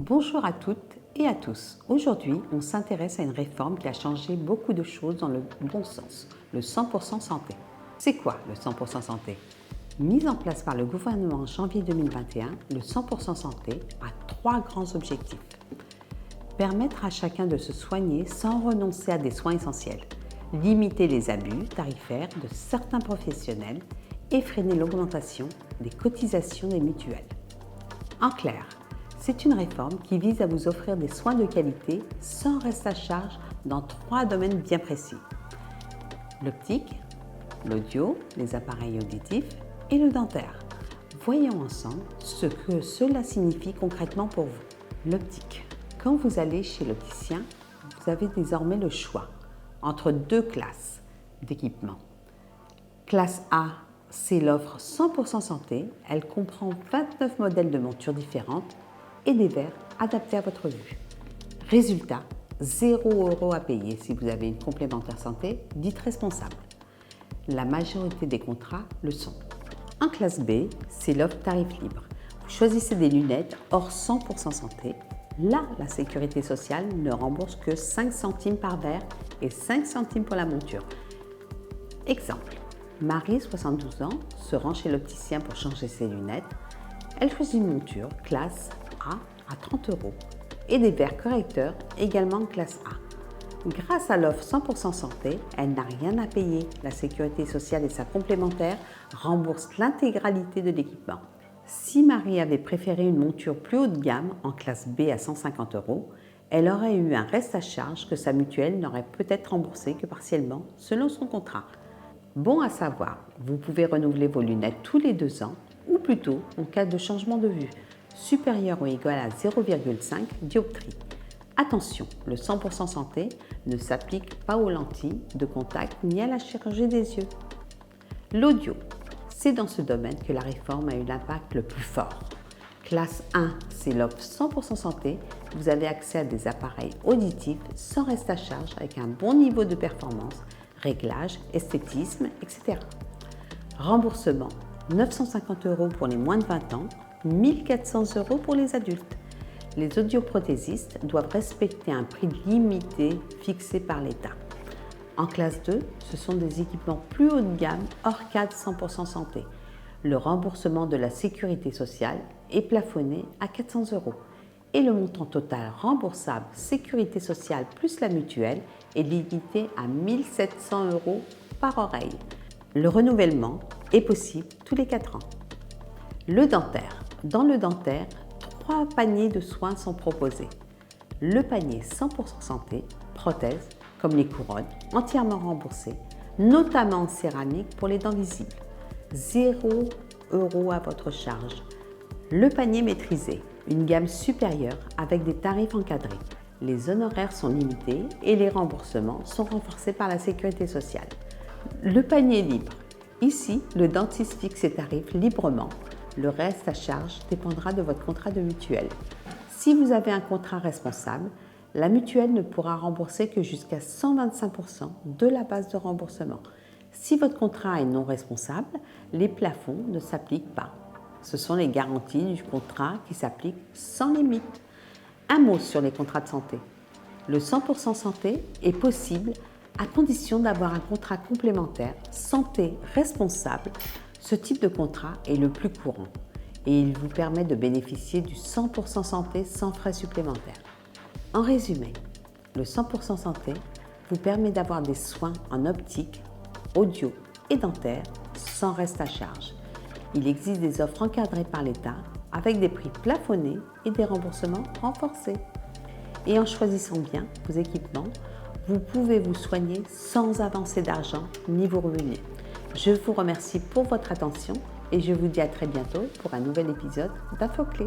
Bonjour à toutes et à tous. Aujourd'hui, on s'intéresse à une réforme qui a changé beaucoup de choses dans le bon sens, le 100% santé. C'est quoi le 100% santé? Mis en place par le gouvernement en janvier 2021, le 100% santé a trois grands objectifs. Permettre à chacun de se soigner sans renoncer à des soins essentiels, limiter les abus tarifaires de certains professionnels et freiner l'augmentation des cotisations des mutuelles. En clair, c'est une réforme qui vise à vous offrir des soins de qualité sans reste à charge dans trois domaines bien précis. L'optique, l'audio, les appareils auditifs et le dentaire. Voyons ensemble ce que cela signifie concrètement pour vous. L'optique. Quand vous allez chez l'opticien, vous avez désormais le choix entre deux classes d'équipements. Classe A, c'est l'offre 100% santé. Elle comprend 29 modèles de montures différentes et des verres adaptés à votre vue. Résultat, 0 € à payer si vous avez une complémentaire santé dite responsable. La majorité des contrats le sont. En classe B, c'est l'offre tarif libre. Vous choisissez des lunettes hors 100% santé. Là, la sécurité sociale ne rembourse que 5 centimes par verre et 5 centimes pour la monture. Exemple, Marie, 72 ans, se rend chez l'opticien pour changer ses lunettes. Elle choisit une monture classe A à 30 € et des verres correcteurs également classe A. Grâce à l'offre 100% santé, elle n'a rien à payer. La sécurité sociale et sa complémentaire remboursent l'intégralité de l'équipement. Si Marie avait préféré une monture plus haut de gamme en classe B à 150 €, elle aurait eu un reste à charge que sa mutuelle n'aurait peut-être remboursé que partiellement selon son contrat. Bon à savoir, vous pouvez renouveler vos lunettes tous les 2 ans ou plutôt en cas de changement de vue, supérieur ou égal à 0,5 dioptrie. Attention, le 100% santé ne s'applique pas aux lentilles de contact ni à la chirurgie des yeux. L'audio, c'est dans ce domaine que la réforme a eu l'impact le plus fort. Classe 1, c'est l'offre 100% santé. Vous avez accès à des appareils auditifs sans reste à charge avec un bon niveau de performance, réglage, esthétisme, etc. Remboursement, 950 € pour les moins de 20 ans, 1 400 € pour les adultes. Les audioprothésistes doivent respecter un prix limité fixé par l'État. En classe 2, ce sont des équipements plus haut de gamme hors cadre 100% santé. Le remboursement de la sécurité sociale est plafonné à 400 € et le montant total remboursable sécurité sociale plus la mutuelle est limité à 1 700 € par oreille. Le renouvellement est possible tous les 4 ans. Le dentaire. Dans le dentaire, 3 paniers de soins sont proposés. Le panier 100% santé, prothèses, comme les couronnes, entièrement remboursées, notamment en céramique pour les dents visibles. 0 € à votre charge. Le panier maîtrisé, une gamme supérieure avec des tarifs encadrés. Les honoraires sont limités et les remboursements sont renforcés par la sécurité sociale. Le panier libre. Ici, le dentiste fixe ses tarifs librement. Le reste à charge dépendra de votre contrat de mutuelle. Si vous avez un contrat responsable, la mutuelle ne pourra rembourser que jusqu'à 125% de la base de remboursement. Si votre contrat est non responsable, les plafonds ne s'appliquent pas. Ce sont les garanties du contrat qui s'appliquent sans limite. Un mot sur les contrats de santé. Le 100% santé est possible à condition d'avoir un contrat complémentaire santé responsable. Ce type de contrat est le plus courant et il vous permet de bénéficier du 100% santé sans frais supplémentaires. En résumé, le 100% santé vous permet d'avoir des soins en optique, audio et dentaire sans reste à charge. Il existe des offres encadrées par l'État avec des prix plafonnés et des remboursements renforcés. Et en choisissant bien vos équipements, vous pouvez vous soigner sans avancer d'argent ni vous ruiner. Je vous remercie pour votre attention et je vous dis à très bientôt pour un nouvel épisode d'InfoClé.